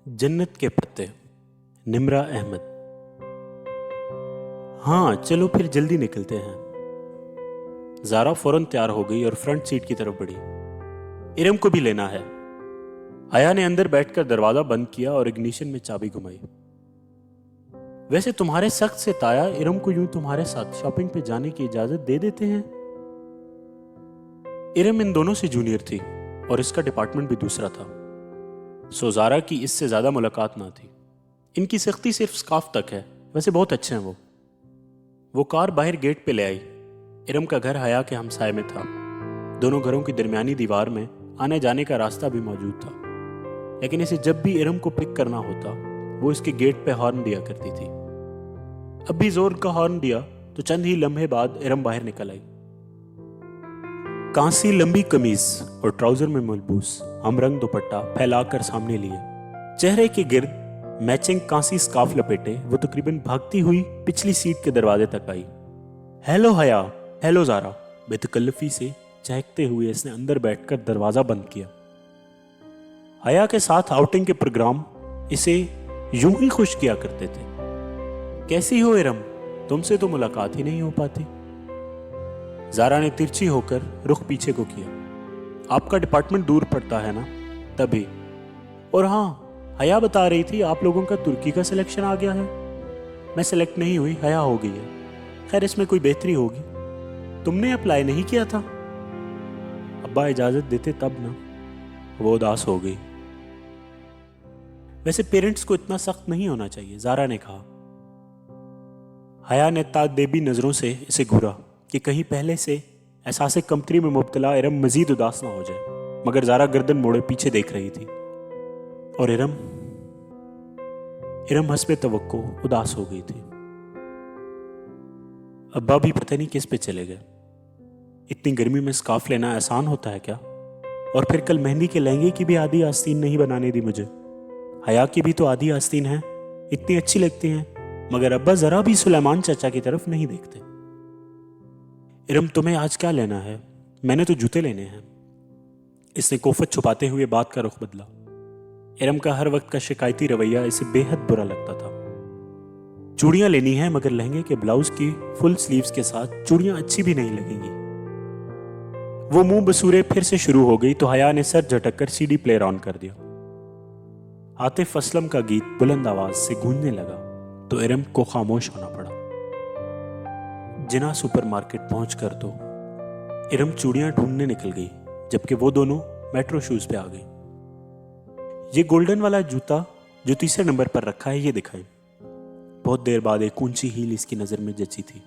जन्नत के पत्ते, निम्रा अहमद। हाँ चलो फिर जल्दी निकलते हैं। ज़ारा फौरन तैयार हो गई और फ्रंट सीट की तरफ बढ़ी। इरम को भी लेना है। हया ने अंदर बैठकर दरवाजा बंद किया और इग्निशन में चाबी घुमाई। वैसे तुम्हारे सख्त से ताया इरम को यूं तुम्हारे साथ शॉपिंग पे जाने की इजाजत दे देते हैं? इरम इन दोनों से जूनियर थी और इसका डिपार्टमेंट भी दूसरा था, सो ज़ारा की इससे ज्यादा मुलाकात ना थी। इनकी सख्ती सिर्फ स्काफ तक है। वैसे बहुत अच्छे हैं वो कार बाहर गेट पे ले आई। इरम का घर हया के हमसाए में था। दोनों घरों की दरमियानी दीवार में आने जाने का रास्ता भी मौजूद था, लेकिन इसे जब भी इरम को पिक करना होता वो इसके गेट पे हॉर्न दिया करती थी। अब भी जोर का हॉर्न दिया तो चंद ही लम्हे बाद इरम बाहर निकल आई। कांसी लंबी कमीज और ट्राउजर में मलबूस हमरंग दुपट्टा फैलाकर सामने लिए, चेहरे के गिर्द मैचिंग कांसी स्कार्फ लपेटे वो तकरीबन भागती हुई पिछली सीट के दरवाजे तक आई। हेलो हया, हेलो ज़ारा। बेतकल्लफी से चहकते हुए इसने अंदर बैठकर दरवाजा बंद किया। हया के साथ आउटिंग के प्रोग्राम इसे यूं ही खुश किया करते थे। कैसी हो इरम, तुमसे तो मुलाकात ही नहीं हो पाती। ज़ारा ने तिरछी होकर रुख पीछे को किया। आपका डिपार्टमेंट दूर पड़ता है ना, तभी। और हाँ, हया बता रही थी आप लोगों का तुर्की का सिलेक्शन आ गया है। मैं सिलेक्ट नहीं हुई, हया हो गई है। खैर इसमें कोई बेहतरी होगी। तुमने अप्लाई नहीं किया था? अब्बा इजाजत देते तब ना। वो उदास हो गई। वैसे पेरेंट्स को इतना सख्त नहीं होना चाहिए, ज़ारा ने कहा। हया ने तादेबी नजरों से इसे घूरा कि कहीं पहले से एहसास कमतरी में मुब्तला इरम मजीद उदास ना हो जाए, मगर ज़ारा गर्दन मोड़े पीछे देख रही थी। और इरम हस्बे तवक्को उदास हो गई थी। अब्बा भी पता नहीं किस पे चले गए। इतनी गर्मी में स्कार्फ लेना आसान होता है क्या? और फिर कल मेहंदी के लहंगे की भी आधी आस्तीन नहीं बनाने दी मुझे। हया की भी तो आधी आस्तीन है, इतनी अच्छी लगती हैं, मगर अब्बा जरा भी सुलेमान चाचा की तरफ नहीं देखते। इरम तुम्हें आज क्या लेना है? मैंने तो जूते लेने हैं। इसने कोफत छुपाते हुए बात का रुख बदला। इरम का हर वक्त का शिकायती रवैया इसे बेहद बुरा लगता था। चूड़ियां लेनी है, मगर लहंगे के ब्लाउज की फुल स्लीव्स के साथ चूड़ियां अच्छी भी नहीं लगेंगी। वो मुंह बसूरे फिर से शुरू हो गई तो हया ने सर झटक कर सीडी प्लेयर ऑन कर दिया। आतिफ असलम का गीत बुलंद आवाज से गूंजने लगा तो इरम को खामोश होना पड़ा। जिना सुपरमार्केट पहुंचकर तो इरम चूड़ियां ढूंढने निकल गई, जबकि वो दोनों मेट्रो शूज पे आ गई। ये गोल्डन वाला जूता जो तीसरे नंबर पर रखा है, ये दिखाई। बहुत देर बाद एक ऊंची हील इसकी नजर में जची थी।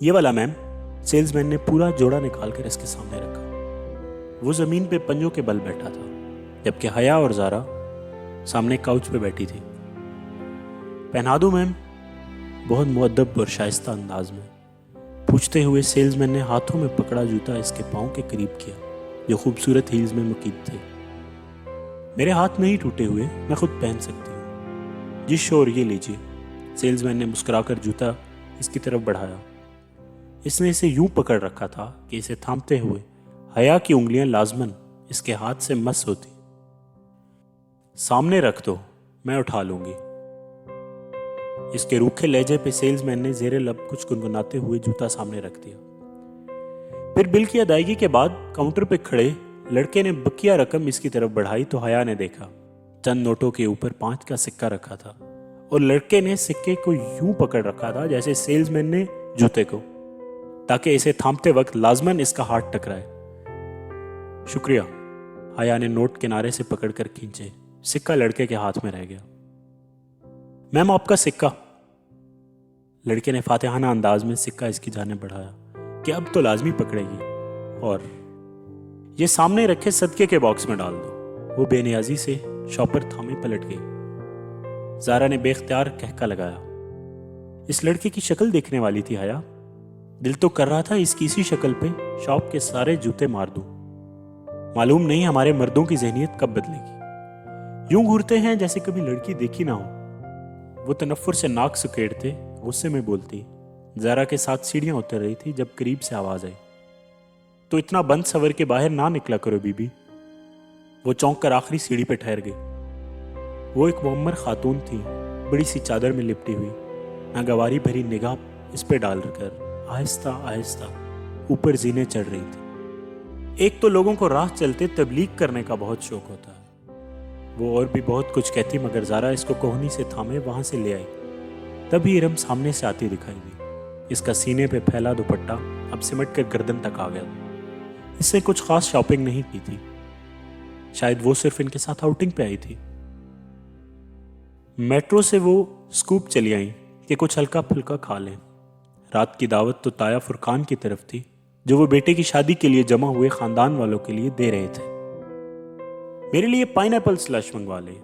ये वाला मैम। सेल्समैन ने पूरा जोड़ा निकालकर इसके सामने रखा। वो जमीन पे पंजों के बल बैठा था, जबकि हया और ज़ारा सामने काउच पे बैठी थी। पहना दूं मैम? बहुत मुअद्दब और शाइस्ता अंदाज में पूछते हुए सेल्समैन ने हाथों में पकड़ा जूता इसके पांव के करीब किया, जो खूबसूरत हील्स में मुकीद थे। मेरे हाथ नहीं टूटे हुए, मैं खुद पहन सकती हूँ। जी शोर, ये लीजिए। सेल्समैन ने मुस्कुराकर जूता इसकी तरफ बढ़ाया। इसने इसे यूं पकड़ रखा था कि इसे थामते हुए हया की उंगलियां लाजमन इसके हाथ से मस होती। सामने रख दो, मैं उठा लूंगी। इसके रूखे लहजे पे सेल्समैन ने जेरे लब कुछ गुनगुनाते हुए जूता सामने रख दिया। फिर बिल की अदायगी के बाद काउंटर पे खड़े लड़के ने बकिया रकम इसकी तरफ बढ़ाई तो हया ने देखा चंद नोटों के ऊपर 5 का सिक्का रखा था, और लड़के ने सिक्के को यूं पकड़ रखा था जैसे सेल्समैन ने जूते को, ताकि इसे थामते वक्त लाजमन इसका हाथ टकराए। शुक्रिया। हया ने नोट किनारे से पकड़कर खींचे। सिक्का लड़के के हाथ में रह गया। मैम आपका सिक्का। लड़के ने फातिहाना अंदाज में सिक्का इसकी जानिब बढ़ाया कि अब तो लाजमी पकड़ेगी, और ये सामने रखे सदके के बॉक्स में डाल दो। वो बेनियाजी से शॉपर थामे पलट गई। ज़ारा ने बेख्तियार कहका लगाया। इस लड़के की शक्ल देखने वाली थी हया। दिल तो कर रहा था इसकी इसी शक्ल पे शॉप के सारे जूते मार दूं। मालूम नहीं हमारे मर्दों की ज़हनियत कब बदलेगी। यूं घूरते हैं जैसे कभी लड़की देखी ना हो। वो तनफ्फुर से नाक सुकेड़ते गुस्से में बोलती। ज़ारा के साथ सीढ़ियां उतर रही थी जब करीब से आवाज आई, तो इतना बंद सवर के बाहर ना निकला करो बीबी। वो चौंक कर आखिरी सीढ़ी पे ठहर गई। وہ ایک معمر خاتون تھی، بڑی سی چادر میں لپٹی ہوئی، ناگواری بھری نگاہ اس پہ ڈال کر آہستہ آہستہ اوپر زینے چڑھ رہی تھی۔ ایک تو لوگوں کو راہ چلتے تبلیغ کرنے کا بہت شوق ہوتا ہے، وہ اور بھی بہت کچھ کہتی، مگر زارا اس کو کوہنی سے تھامے وہاں سے لے آئی۔ تبھی ارم سامنے سے آتی دکھائی دی۔ اس کا سینے پہ پھیلا دوپٹہ اب سمٹ کر گردن تک آ گیا تھا۔ اس سے کچھ خاص شاپنگ نہیں کی تھی، شاید وہ صرف ان کے ساتھ آؤٹنگ پہ آئی تھی۔ میٹرو سے وہ اسکوپ چلی آئیں کہ کچھ ہلکا پھلکا کھا لیں۔ رات کی دعوت تو تایا فرقان کی طرف تھی، جو وہ بیٹے کی شادی کے لیے جمع ہوئے خاندان والوں کے لیے دے رہے تھے۔ میرے لیے پائن ایپل سلش منگوا لے،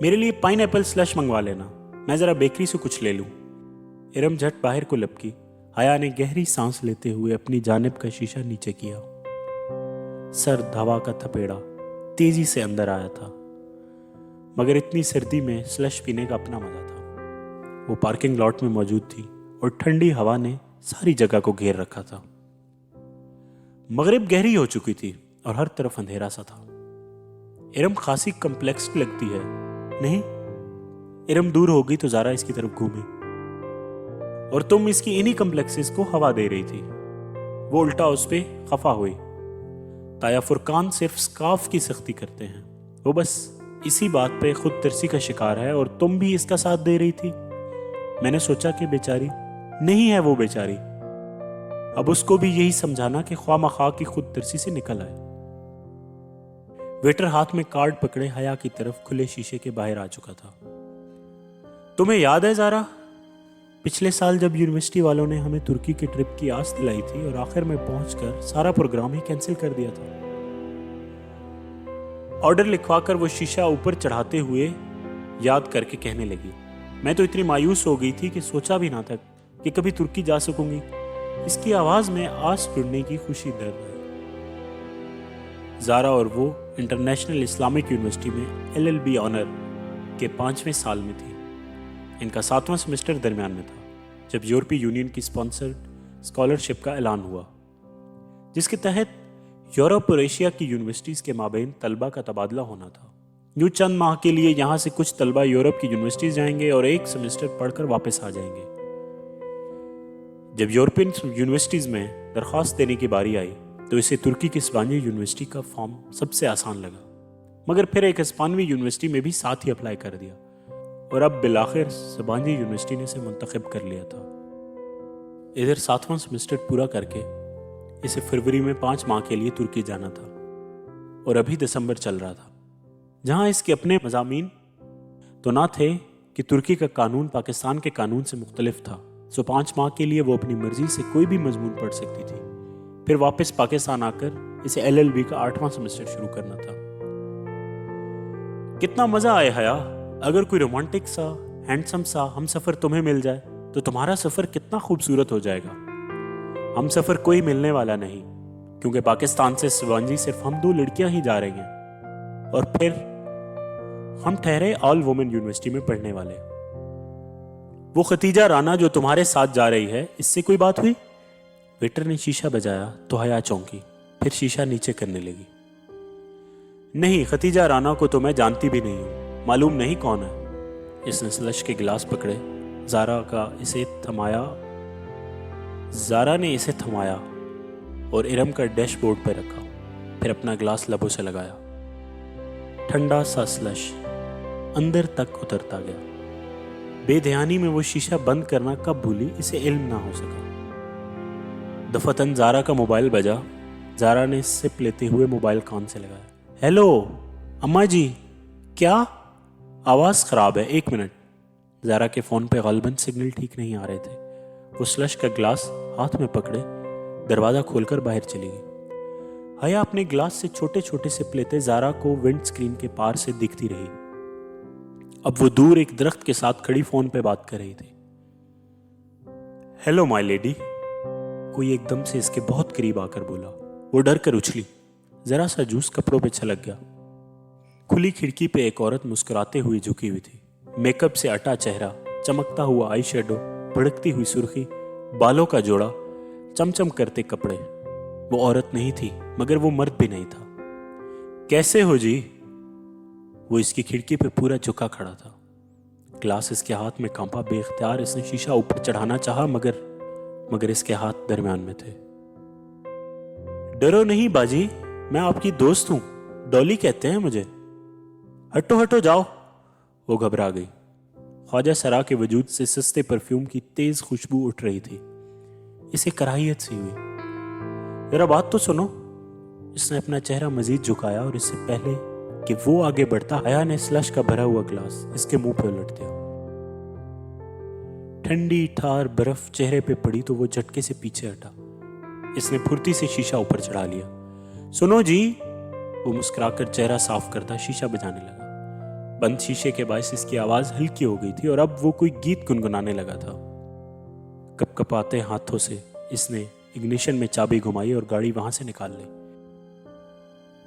میرے لیے پائن ایپل سلش منگوا لینا، میں ذرا بیکری سے کچھ لے لوں۔ ارم جھٹ باہر کو لپکی۔ حیا نے گہری سانس لیتے ہوئے اپنی جانب کا شیشہ نیچے کیا۔ سرد ہوا کا تھپیڑا تیزی سے اندر آیا تھا، مگر اتنی سردی میں سلش پینے کا اپنا مزہ تھا۔ وہ پارکنگ لاٹ میں موجود تھی اور ٹھنڈی ہوا نے ساری جگہ کو گھیر رکھا تھا۔ مغرب گہری ہو چکی تھی اور ہر طرف اندھیرا سا تھا۔ ارم خاصی کمپلیکس لگتی ہے، نہیں؟ ارم دور ہو گئی تو زارا اس کی طرف گھومی، اور تم اس کی انہی کمپلیکسز کو ہوا دے رہی تھی۔ وہ الٹا اس پہ خفا ہوئی۔ تایا فرقان صرف سکارف کی سختی کرتے ہیں، وہ بس اسی بات پہ خود ترسی کا شکار ہے، اور تم بھی اس کا ساتھ دے رہی تھی۔ میں نے سوچا کہ بیچاری نہیں ہے وہ بیچاری، اب اس کو بھی یہی سمجھانا کہ خواہ مخواہ کی خود ترسی سے نکل آئے۔ ویٹر ہاتھ میں کارڈ پکڑے حیا کی طرف کھلے شیشے کے باہر آ چکا تھا۔ تمہیں یاد ہے زارا، پچھلے سال جب یونیورسٹی والوں نے ہمیں ترکی کی ٹرپ کی آس دلائی تھی اور آخر میں پہنچ کر سارا پروگرام ہی کینسل کر دیا تھا؟ آرڈر لکھوا کر وہ شیشہ اوپر چڑھاتے ہوئے یاد کر کے کہنے لگی، میں تو اتنی مایوس ہو گئی تھی کہ سوچا بھی نہ تھا کہ کبھی ترکی جا سکوں گی۔ اس کی آواز میں آس جڑنے کی خوشی درد ہے۔ زارا اور وہ انٹرنیشنل اسلامک یونیورسٹی میں LLB آنر کے 5ویں سال میں تھی۔ ان کا 7واں سیمسٹر درمیان میں تھا جب یورپی یونین کی سپانسرڈ اسکالرشپ کا اعلان ہوا، جس کے تحت یورپ اور ایشیا کی یونیورسٹیز کے مابین طلبہ کا تبادلہ ہونا تھا۔ یوں چند ماہ کے لیے یہاں سے کچھ طلبہ یورپ کی یونیورسٹیز جائیں گے اور ایک سیمسٹر پڑھ کر واپس آ جائیں گے۔ جب یورپین یونیورسٹیز میں درخواست دینے کی باری آئی تو اسے ترکی کی اسبانیہ یونیورسٹی کا فارم سب سے آسان لگا، مگر پھر ایک اسپانوی یونیورسٹی میں بھی ساتھ ہی اپلائی کر دیا، اور اب بالآخر اسبانیہ یونیورسٹی نے اسے منتخب کر لیا تھا۔ ادھر 7واں سیمسٹر پورا کر کے اسے فروری میں 5 ماہ کے لیے ترکی جانا تھا، اور ابھی دسمبر چل رہا تھا، جہاں اس کے اپنے مضامین تو نہ تھے کہ ترکی کا قانون پاکستان کے قانون سے مختلف تھا، سو 5 ماہ کے لیے وہ اپنی مرضی سے کوئی بھی مضمون پڑھ سکتی تھی۔ پھر واپس پاکستان آ کر اسے LLB کا 8واں سیمسٹر شروع کرنا تھا۔ کتنا مزہ آئے حیا، اگر کوئی رومانٹک سا ہینڈسم سا ہم سفر تمہیں مل جائے تو تمہارا سفر کتنا خوبصورت ہو جائے گا۔ ہم سفر کوئی ملنے والا نہیں، کیونکہ پاکستان سے سوانجی صرف ہم 2 لڑکیاں ہی جا رہی ہیں، اور پھر ہم ٹھہرے آل وومن یونیورسٹی میں پڑھنے والے۔ وہ ختیجہ رانا جو تمہارے ساتھ جا رہی ہے، اس سے کوئی بات ہوئی؟ ویٹر نے شیشہ بجایا تو حیا چونکی، پھر شیشہ نیچے کرنے لگی۔ نہیں، ختیجہ رانا کو تو میں جانتی بھی نہیں ہوں، معلوم نہیں کون ہے۔ اس نے سلش کے گلاس پکڑے، زارا نے اسے تھمایا اور ارم کا ڈیش بورڈ پہ رکھا، پھر اپنا گلاس لبوں سے لگایا۔ ٹھنڈا سا سلش اندر تک اترتا گیا۔ بے دھیانی میں وہ شیشہ بند کرنا کب بھولی اسے علم نہ ہو سکا۔ دفتن زارا کا موبائل بجا۔ زارا نے سپ لیتے ہوئے موبائل کان سے لگایا۔ ہیلو اماں جی، کیا؟ آواز خراب ہے، 1 منٹ۔ زارا کے فون پہ غالباً سگنل ٹھیک نہیں آ رہے تھے۔ وہ سلش کا گلاس ہاتھ میں پکڑے دروازہ کھول کر باہر چلی گئی۔ حیا اپنے گلاس سے چھوٹے چھوٹے سپ لیتے زارا کو ونڈ سکرین کے پار سے دکھتی رہی۔ اب وہ دور ایک درخت کے ساتھ کھڑی فون پہ بات کر رہی تھی۔ ہیلو مائی لیڈی، کوئی ایک دم سے اس کے بہت قریب آ کر بولا۔ وہ ڈر کر اچھلی، ذرا سا جوس کپڑوں پہ چھلک گیا۔ کھلی کھڑکی پہ ایک عورت مسکراتے ہوئی جھکی ہوئی تھی، میک اپ سے اٹا چہرہ، چمکتا ہوا آئی شیڈو، بھڑکتی ہوئی سرخی، بالوں کا جوڑا، چمچم کرتے کپڑے۔ وہ عورت نہیں تھی مگر وہ مرد بھی نہیں تھا۔ کیسے ہو جی؟ वो इसकी खिड़की पे पूरा झुका खड़ा था। ग्लास इसके हाथ में कांपा। बेख्तियार इसने शीशा ऊपर चढ़ाना चाहा, मगर इसके हाथ दरमियान में थे। डरो नहीं बाजी, मैं आपकी दोस्त हूं, डॉली कहते हैं मुझे। हटो हटो जाओ। वो घबरा गई। ख्वाजा सरा के वजूद से सस्ते परफ्यूम की तेज खुशबू उठ रही थी। इसे कराहियत सी हुई। जरा बात तो सुनो। इसने अपना चेहरा मजीद झुकाया और इससे पहले कि वो आगे बढ़ता, हया ने स्लश का भरा हुआ ग्लास इसके मुंह पे उलट दिया। ठंडी ठार बर्फ चेहरे पे पड़ी तो वो झटके से पीछे हटा। इसने फुर्ती से शीशा ऊपर चढ़ा लिया। सुनो जी। वो मुस्कुराकर चेहरा साफ करता शीशा बजाने लगा। बंद शीशे के बायस इसकी आवाज हल्की हो गई थी और अब वो कोई गीत गुनगुनाने लगा था। कपकपाते हाथों से इसने इग्निशन में चाबी घुमाई और गाड़ी वहां से निकाल ली।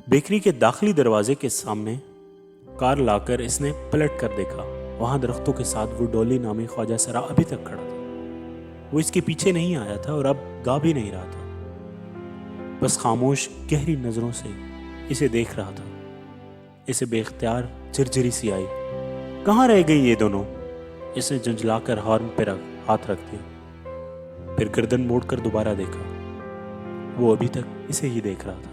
बेकरी के दाखिली दरवाजे के सामने कार लाकर इसने पलट कर देखा। वहां दरख्तों के साथ वो डॉली नामी ख्वाजा सरा अभी तक खड़ा था। वो इसके पीछे नहीं आया था और अब गा भी नहीं रहा था, बस खामोश गहरी नजरों से इसे देख रहा था। इसे बेख्तियार झिरझिरी सी आई। कहाँ रह गई ये दोनों? इसने झंझलाकर हॉर्न पे हाथ रख दिया। फिर गर्दन मोड़कर दोबारा देखा। वो अभी तक इसे ही देख रहा था।